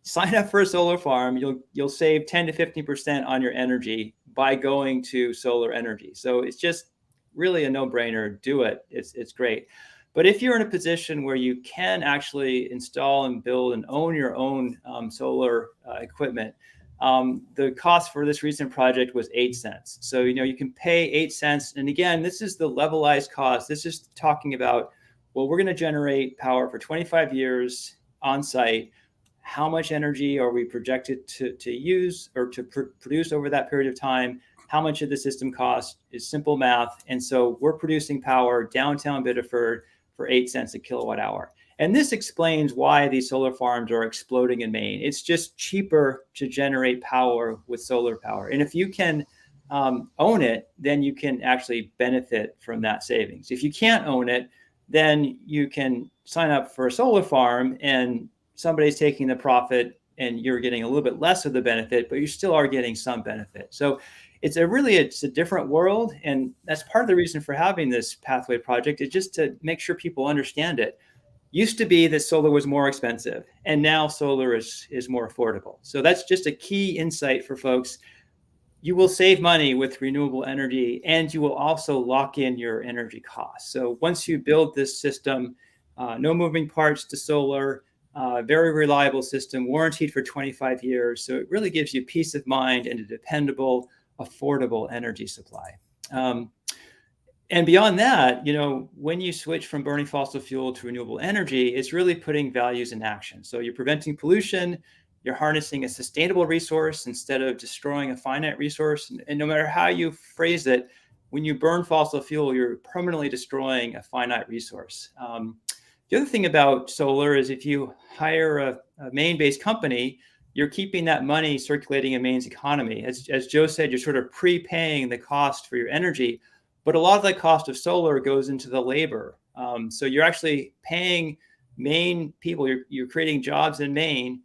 sign up for a solar farm. You'll save 10 to 15% on your energy by going to solar energy. So it's just really a no-brainer. Do it. It's great. But if you're in a position where you can actually install and build and own your own solar equipment, the cost for this recent project was 8 cents. So, you can pay 8 cents. And again, this is the levelized cost. This is talking about, well, we're going to generate power for 25 years on site. How much energy are we projected to use or to produce over that period of time? How much of the system cost is simple math. And so we're producing power downtown Biddeford for 8 cents a kilowatt hour. And this explains why these solar farms are exploding in Maine. It's just cheaper to generate power with solar power. And if you can own it, then you can actually benefit from that savings. If you can't own it, then you can sign up for a solar farm and somebody's taking the profit and you're getting a little bit less of the benefit, but you still are getting some benefit. So it's a different world. And that's part of the reason for having this pathway project, is just to make sure people understand it. Used to be that solar was more expensive, and now solar is more affordable. So that's just a key insight for folks. you will save money with renewable energy, and you will also lock in your energy costs. So once you build this system, no moving parts to solar, very reliable system, warranted for 25 years. So it really gives you peace of mind and a dependable, affordable energy supply. And beyond that, when you switch from burning fossil fuel to renewable energy, it's really putting values in action. So you're preventing pollution, you're harnessing a sustainable resource instead of destroying a finite resource. And no matter how you phrase it, when you burn fossil fuel, you're permanently destroying a finite resource. The other thing about solar is if you hire a Maine-based company, you're keeping that money circulating in Maine's economy. As Joe said, you're sort of prepaying the cost for your energy, but a lot of the cost of solar goes into the labor. So you're actually paying Maine people, you're creating jobs in Maine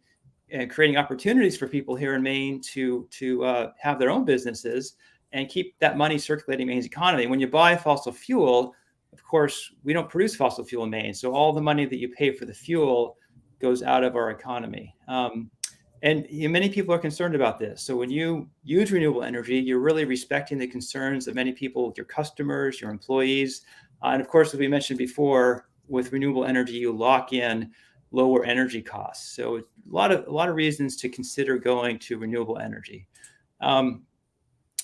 and creating opportunities for people here in Maine to have their own businesses and keep that money circulating in Maine's economy. When you buy fossil fuel, of course, we don't produce fossil fuel in Maine. So all the money that you pay for the fuel goes out of our economy. And many people are concerned about this. So when you use renewable energy, you're really respecting the concerns of many people, your customers, your employees. And of course, as we mentioned before, with renewable energy, you lock in lower energy costs. So a lot of reasons to consider going to renewable energy. And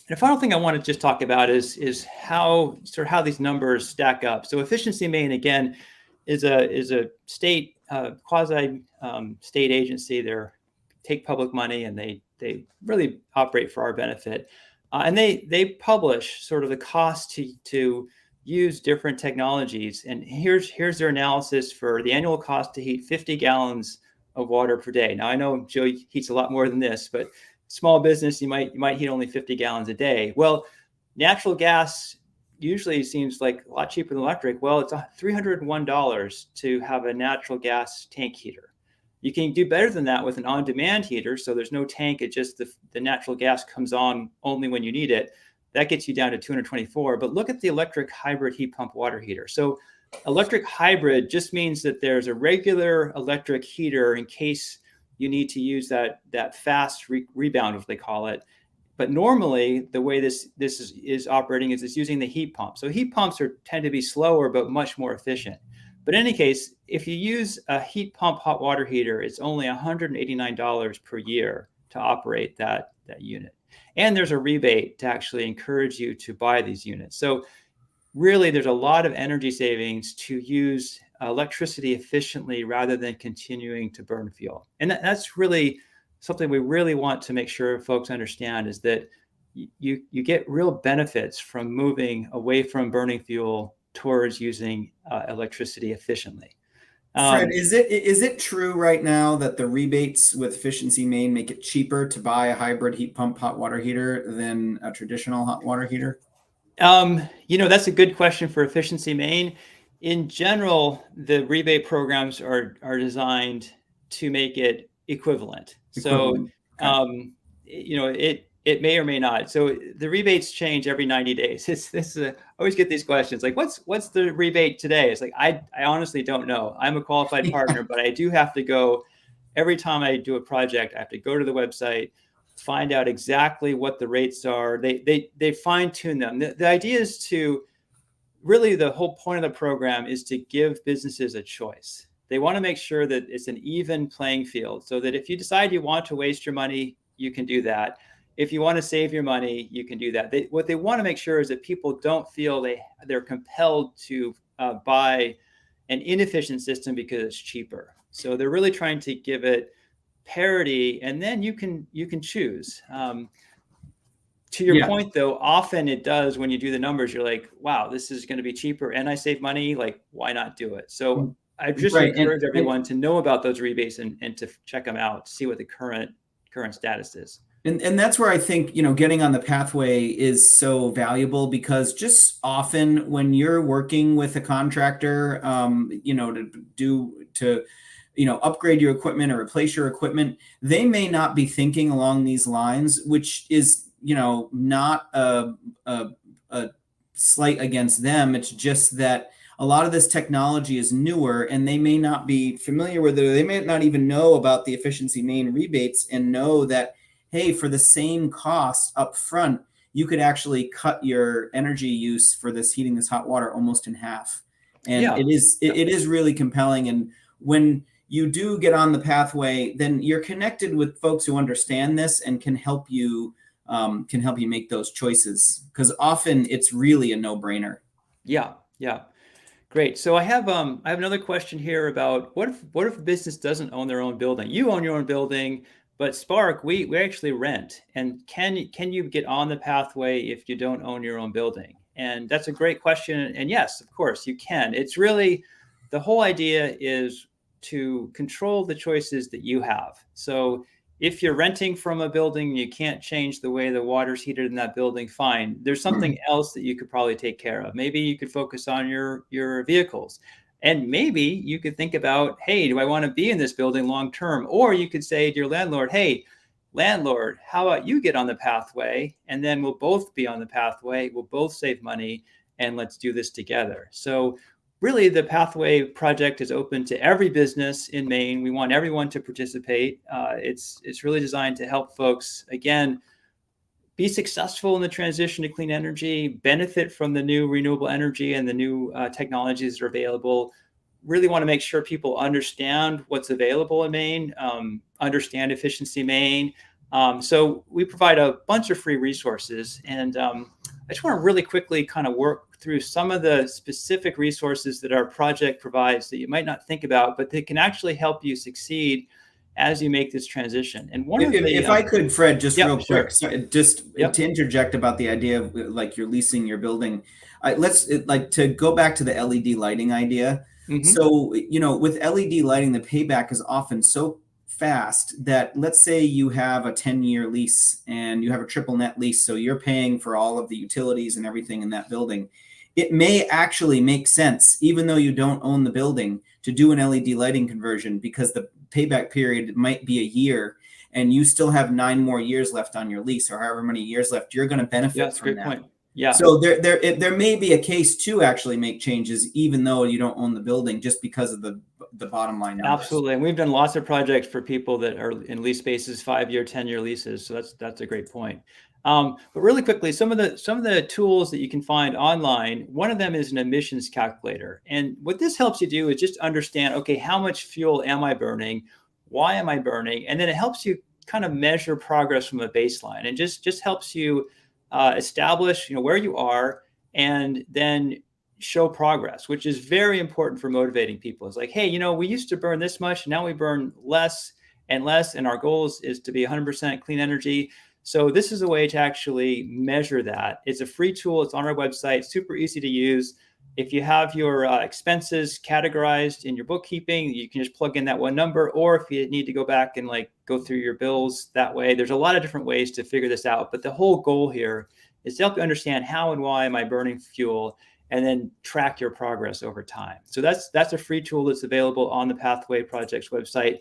the final thing I want to just talk about is how these numbers stack up. So Efficiency Maine, again, is a state quasi state agency. They take public money and they really operate for our benefit. And they publish sort of the cost to use different technologies. And here's their analysis for the annual cost to heat 50 gallons of water per day. Now I know Joe heats a lot more than this, but small business, you might heat only 50 gallons a day. Well, natural gas usually seems like a lot cheaper than electric. Well, it's $301 to have a natural gas tank heater. You can do better than that with an on-demand heater. So there's no tank, it just the natural gas comes on only when you need it. That gets you down to $224. But look at the electric hybrid heat pump water heater. So electric hybrid just means that there's a regular electric heater in case you need to use that fast rebound, as they call it. But normally, the way this is operating is it's using the heat pump. So heat pumps tend to be slower, but much more efficient. But in any case, if you use a heat pump hot water heater, it's only $189 per year to operate that unit. And there's a rebate to actually encourage you to buy these units. So really, there's a lot of energy savings to use electricity efficiently rather than continuing to burn fuel. And that's really something we really want to make sure folks understand, is that you get real benefits from moving away from burning fuel towards using electricity efficiently. Fred, is it true right now that the rebates with Efficiency Maine make it cheaper to buy a hybrid heat pump hot water heater than a traditional hot water heater? That's a good question for Efficiency Maine. In general, the rebate programs are designed to make it equivalent. So, Okay. It may or may not. So the rebates change every 90 days. I always get these questions like, what's the rebate today? It's like, I honestly don't know. I'm a qualified partner, but I do have to go every time I do a project. I have to go to the website, find out exactly what the rates are. They fine tune them. The idea is to really, the whole point of the program is to give businesses a choice. They want to make sure that it's an even playing field, so that if you decide you want to waste your money, you can do that. If you want to save your money, you can do that. What they want to make sure is that people don't feel they're compelled to buy an inefficient system because it's cheaper. So they're really trying to give it parity, and then you can choose. To your point, though, often it does, when you do the numbers, you're like, wow, this is going to be cheaper and I save money. Like, why not do it? So I just encourage everyone to know about those rebates and to check them out, see what the current status is. And that's where I think, getting on the pathway is so valuable, because just often when you're working with a contractor, to upgrade your equipment or replace your equipment, they may not be thinking along these lines, which is, not a slight against them. It's just that a lot of this technology is newer and they may not be familiar with it. They may not even know about the Efficiency Maine rebates and know that, hey, for the same cost up front, you could actually cut your energy use for this heating this hot water almost in half. And Yeah. it is really compelling. And when you do get on the pathway, then you're connected with folks who understand this and can help you make those choices, because often it's really a no-brainer. Yeah. Yeah. Great. So I have another question here about what if a business doesn't own their own building? You own your own building, but Spark, we actually rent. And can you get on the pathway if you don't own your own building? And that's a great question. And yes, of course you can. It's really, the whole idea is to control the choices that you have. So if you're renting from a building, you can't change the way the water's heated in that building, fine. There's something else that you could probably take care of. Maybe you could focus on your vehicles. And maybe you could think about, hey, do I want to be in this building long term? Or you could say to your landlord, hey, landlord, how about you get on the pathway? And then we'll both be on the pathway. We'll both save money and let's do this together. So really, the Pathway Project is open to every business in Maine. We want everyone to participate. It's really designed to help folks, again, be successful in the transition to clean energy, benefit from the new renewable energy and the new technologies that are available. Really want to make sure people understand what's available in Maine, understand Efficiency Maine. So we provide a bunch of free resources. And I just want to really quickly kind of work through some of the specific resources that our project provides that you might not think about, but that can actually help you succeed as you make this transition. And one of the, if I could, Fred, just real quick, sure. To interject about the idea of like you're leasing your building, to go back to the LED lighting idea. Mm-hmm. So, with LED lighting, the payback is often so fast that, let's say you have a 10-year lease and you have a triple net lease, so you're paying for all of the utilities and everything in that building. It may actually make sense, even though you don't own the building, to do an LED lighting conversion, because the payback period might be a year and you still have 9 more years left on your lease, or however many years left. You're going to benefit from that. Point. Yeah. So there may be a case to actually make changes, even though you don't own the building, just because of the bottom line numbers. Absolutely. And we've done lots of projects for people that are in lease spaces, 5-year, 10-year leases. So that's a great point. But really quickly, some of the tools that you can find online, one of them is an emissions calculator. And what this helps you do is just understand, okay, how much fuel am I burning? Why am I burning? And then it helps you kind of measure progress from a baseline, and just helps you establish, where you are, and then show progress, which is very important for motivating people. It's like, hey, we used to burn this much, now we burn less and less, and our goal is to be 100% clean energy. So this is a way to actually measure that. It's a free tool. It's on our website, super easy to use. If you have your expenses categorized in your bookkeeping, you can just plug in that one number. Or if you need to go back and go through your bills that way, there's a lot of different ways to figure this out. But the whole goal here is to help you understand how and why am I burning fuel, and then track your progress over time. So that's a free tool that's available on the Pathway Project's website.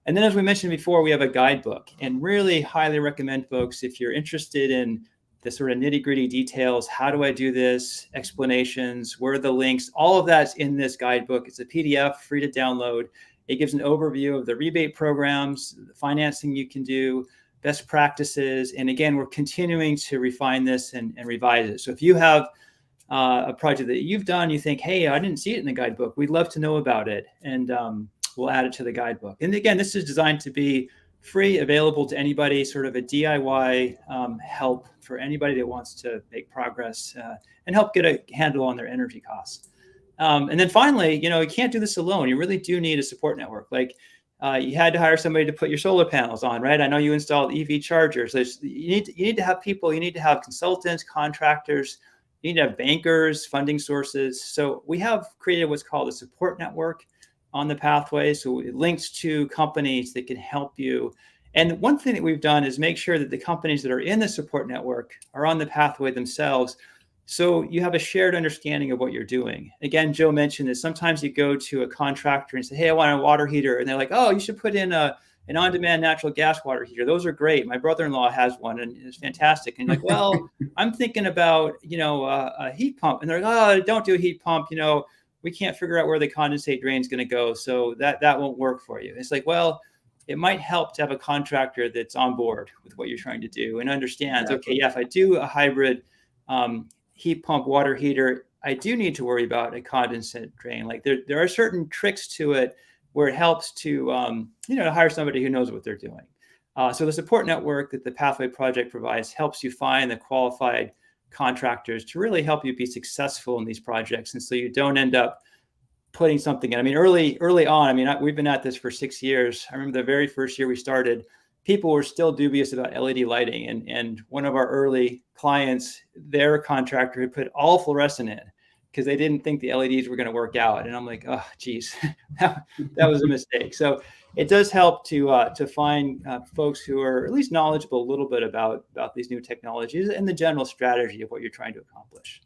And then, as we mentioned before, we have a guidebook, and really highly recommend folks, if you're interested in the sort of nitty-gritty details, how do I do this, explanations, where are the links, all of that's in this guidebook. It's a PDF, free to download. It gives an overview of the rebate programs, the financing you can do, best practices. And again, we're continuing to refine this and revise it. So if you have a project that you've done, you think, hey, I didn't see it in the guidebook, we'd love to know about it. And we'll add it to the guidebook. And again, this is designed to be free, available to anybody, sort of a DIY help for anybody that wants to make progress and help get a handle on their energy costs. And then finally, you can't do this alone. You really do need a support network. You had to hire somebody to put your solar panels on, right? I know you installed EV chargers. You need to have people, you need to have consultants, contractors, you need to have bankers, funding sources. So we have created what's called a support network on the Pathway. So it links to companies that can help you. And one thing that we've done is make sure that the companies that are in the support network are on the Pathway themselves. So you have a shared understanding of what you're doing. Again, Joe mentioned that sometimes you go to a contractor and say, hey, I want a water heater. And they're like, oh, you should put in an on-demand natural gas water heater. Those are great. My brother-in-law has one and it's fantastic. And you're like, well, I'm thinking about, a heat pump. And they're like, oh, don't do a heat pump. We can't figure out where the condensate drain is going to go. So that won't work for you. It's like, well, it might help to have a contractor that's on board with what you're trying to do and understands, okay, yeah, if I do a hybrid heat pump water heater, I do need to worry about a condensate drain. Like there are certain tricks to it where it helps to, to hire somebody who knows what they're doing. So the support network that the Pathway Project provides helps you find the qualified contractors to really help you be successful in these projects. And so you don't end up putting something in. I mean, early on, I mean, we've been at this for 6 years. I remember the very first year we started, people were still dubious about LED lighting. And one of our early clients, their contractor had put all fluorescent in because they didn't think the LEDs were going to work out. And I'm like, oh, geez, that was a mistake. So it does help to find folks who are at least knowledgeable a little bit about these new technologies and the general strategy of what you're trying to accomplish.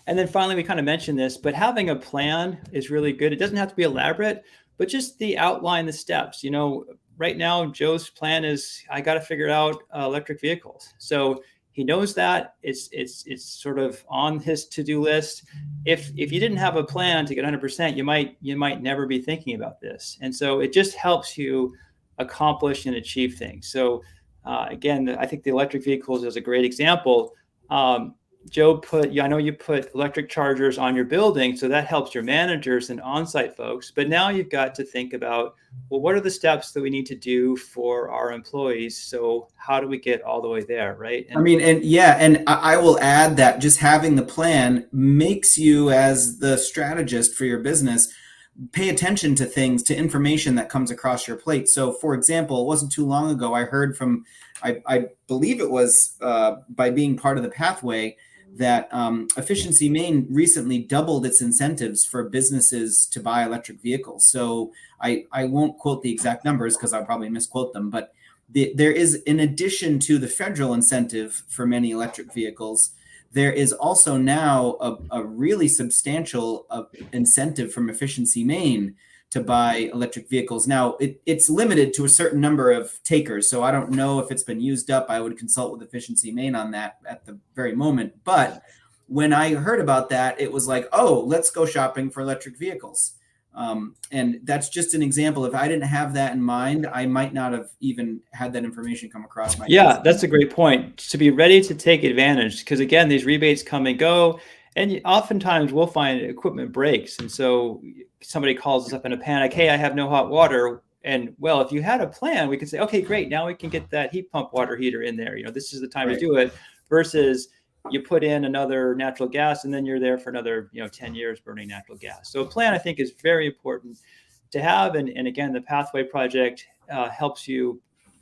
And then finally, we kind of mentioned this, but having a plan is really good. It doesn't have to be elaborate, but just the outline, the steps. Right now, Joe's plan is I got to figure out electric vehicles. So he knows that it's sort of on his to-do list. If you didn't have a plan to get 100%, you might never be thinking about this. And so it just helps you accomplish and achieve things. So again, I think the electric vehicles is a great example. Joe I know you put electric chargers on your building, so that helps your managers and on-site folks. But now you've got to think about, well, what are the steps that we need to do for our employees? So how do we get all the way there, right? And I will add that just having the plan makes you, as the strategist for your business, pay attention to things, to information that comes across your plate. So, for example, it wasn't too long ago, I heard from, I believe it was by being part of the Pathway, that Efficiency Maine recently doubled its incentives for businesses to buy electric vehicles. So I won't quote the exact numbers because I'll probably misquote them, but there is, in addition to the federal incentive for many electric vehicles, there is also now a really substantial incentive from Efficiency Maine to buy electric vehicles. Now, it's limited to a certain number of takers, so I don't know if it's been used up. I would consult with Efficiency Maine on that at the very moment. But when I heard about that, it was like, oh, let's go shopping for electric vehicles. And that's just an example. If I didn't have that in mind, I might not have even had that information come across my desk. That's a great point. To be ready to take advantage, because again, these rebates come and go, and oftentimes we'll find equipment breaks. And so somebody calls us up in a panic, hey, I have no hot water. And well, if you had a plan, we could say, okay, great. Now we can get that heat pump water heater in there. This is the time to do it, versus you put in another natural gas and then you're there for another 10 years burning natural gas. So a plan, I think, is very important to have. And again, the Pathway Project helps you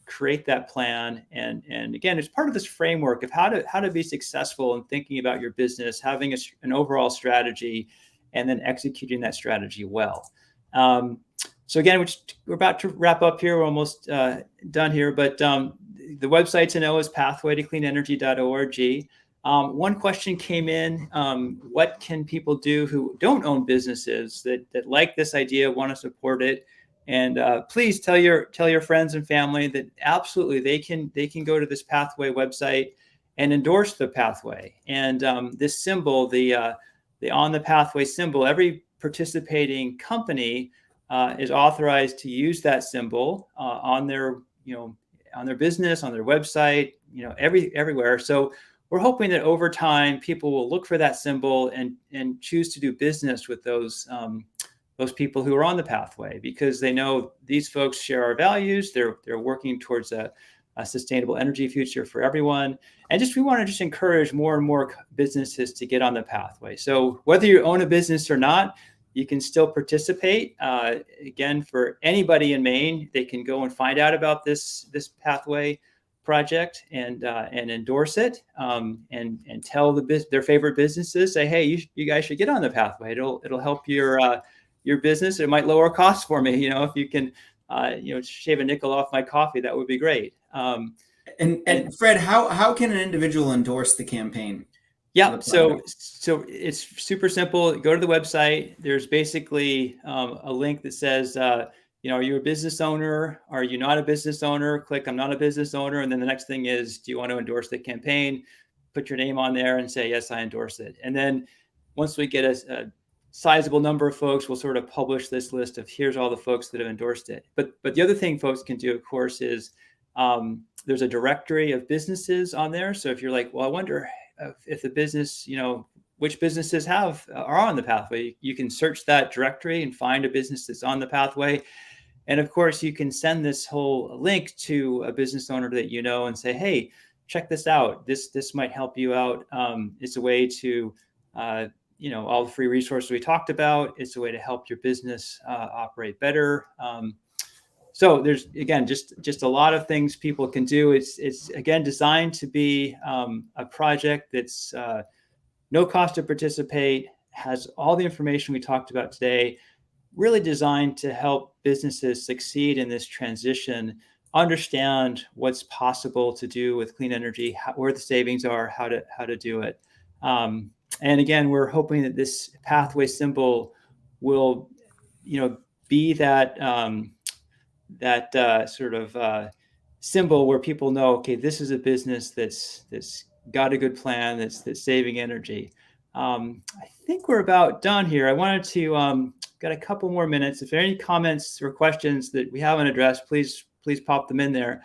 create that plan. And again, it's part of this framework of how to be successful in thinking about your business, having an overall strategy, and then executing that strategy well. So again, we're about to wrap up here. We're almost done here, but the website to know is pathwaytocleanenergy.org. One question came in, what can people do who don't own businesses that like this idea, want to support it? And please tell your friends and family that absolutely they can go to this Pathway website and endorse the Pathway. And this symbol, the On the Pathway symbol, every participating company is authorized to use that symbol on their business, on their website, everywhere. So we're hoping that over time, people will look for that symbol and choose to do business with those people who are on the Pathway, because they know these folks share our values. They're working towards a sustainable energy future for everyone. And we want to encourage more and more businesses to get on the Pathway. So whether you own a business or not, you can still participate. Again, for anybody in Maine, they can go and find out about this Pathway project and endorse it, and tell their favorite businesses, say, hey, you guys should get on the Pathway. It'll help your business. It might lower costs for me. If you can shave a nickel off my coffee, that would be great. And Fred, how can an individual endorse the campaign? Yeah, so it's super simple. Go to the website. There's basically a link that says, are you a business owner? Are you not a business owner? Click I'm not a business owner. And then the next thing is, do you want to endorse the campaign? Put your name on there and say, yes, I endorse it. And then once we get sizable number of folks will sort of publish this list of here's all the folks that have endorsed it. But the other thing folks can do, of course, is there's a directory of businesses on there. So if you're like, well, I wonder if the business, which businesses are on the pathway, you can search that directory and find a business that's on the pathway. And of course, you can send this whole link to a business owner that you know and say, hey, check this out. This might help you out. It's a way to, all the free resources we talked about. It's a way to help your business operate better. So there's, again, just a lot of things people can do. It's again, designed to be a project that's no cost to participate, has all the information we talked about today, really designed to help businesses succeed in this transition, understand what's possible to do with clean energy, where the savings are, how to do it. And again, we're hoping that this pathway symbol will, be that sort of symbol where people know, okay, this is a business that's got a good plan, that's saving energy. I think we're about done here. I wanted to got a couple more minutes. If there are any comments or questions that we haven't addressed, please pop them in there.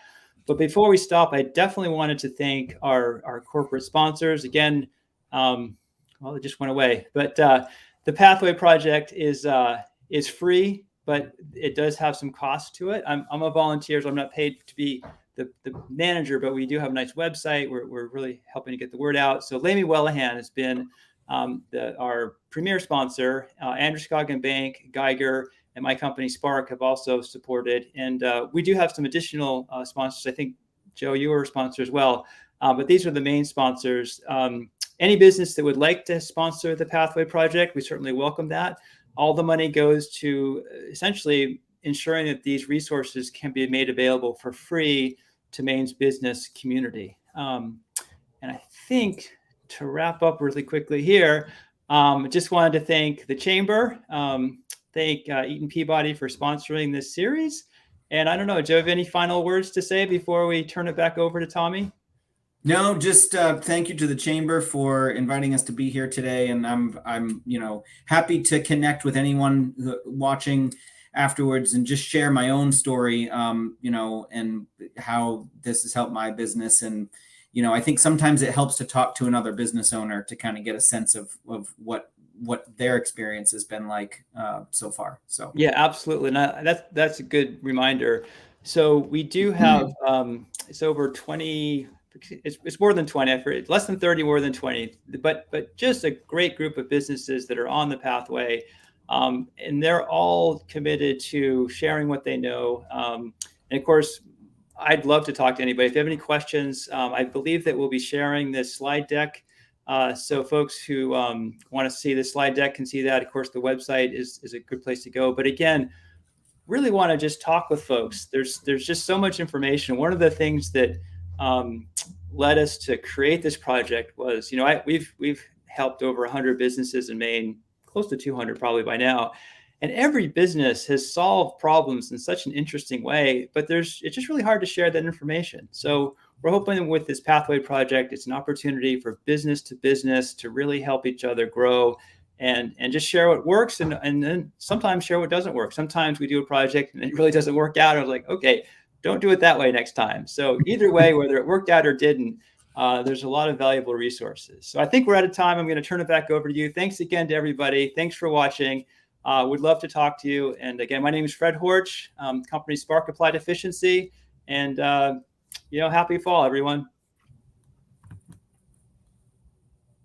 But before we stop, I definitely wanted to thank our corporate sponsors. Again, it just went away. But the Pathway Project is free, but it does have some cost to it. I'm a volunteer, so I'm not paid to be the manager, but we do have a nice website. We're really helping to get the word out. So Lamy Wellahan has been our premier sponsor. Androscoggin Bank, Geiger, and my company Spark have also supported. And we do have some additional sponsors. I think, Joe, you were a sponsor as well. But these are the main sponsors. Any business that would like to sponsor the Pathway Project, we certainly welcome that. All the money goes to essentially ensuring that these resources can be made available for free to Maine's business community. And I think to wrap up really quickly here, just wanted to thank the Chamber, thank Eaton Peabody for sponsoring this series. And I don't know, do you have any final words to say before we turn it back over to Tommy? No, just thank you to the Chamber for inviting us to be here today, and I'm happy to connect with anyone watching afterwards and just share my own story, and how this has helped my business. And I think sometimes it helps to talk to another business owner to kind of get a sense of what their experience has been like so far. So yeah, absolutely, and that's a good reminder. So we do have it's over 20. It's more than 20. I've heard less than 30, more than 20. But just a great group of businesses that are on the pathway, and they're all committed to sharing what they know. And of course, I'd love to talk to anybody. If you have any questions, I believe that we'll be sharing this slide deck. So folks who want to see the slide deck can see that. Of course, the website is a good place to go. But again, really want to just talk with folks. There's just so much information. One of the things that led us to create this project was, we've helped over 100 businesses in Maine, close to 200 probably by now. And every business has solved problems in such an interesting way, but it's just really hard to share that information. So we're hoping with this Pathway Project, it's an opportunity for business to really help each other grow and just share what works and then sometimes share what doesn't work. Sometimes we do a project and it really doesn't work out. I was like, okay, don't do it that way next time. So either way, whether it worked out or didn't, there's a lot of valuable resources. So I think we're out of time. I'm going to turn it back over to you. Thanks again to everybody. Thanks for watching. We'd love to talk to you. And again, my name is Fred Horch, company Spark Applied Efficiency. And, happy fall, everyone.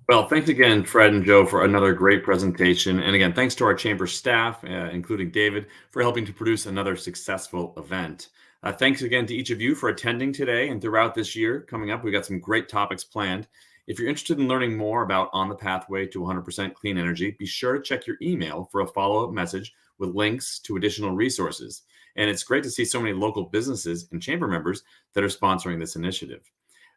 Well, thanks again, Fred and Joe, for another great presentation. And again, thanks to our Chamber staff, including David, for helping to produce another successful event. Thanks again to each of you for attending today and throughout this year. Coming up, we've got some great topics planned. If you're interested in learning more about On the Pathway to 100% Clean Energy, be sure to check your email for a follow-up message with links to additional resources. And it's great to see so many local businesses and Chamber members that are sponsoring this initiative.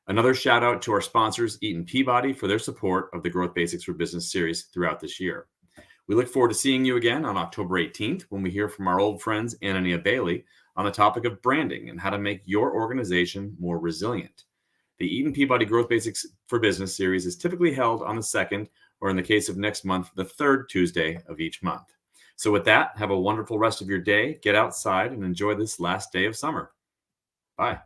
Another shout out to our sponsors, Eaton Peabody, for their support of the Growth Basics for Business series throughout this year. We look forward to seeing you again on October 18th when we hear from our old friends Anania Bailey on the topic of branding and how to make your organization more resilient. The Eaton Peabody Growth Basics for Business series is typically held on the second or in the case of next month, the third Tuesday of each month. So with that, have a wonderful rest of your day. Get outside and enjoy this last day of summer. Bye.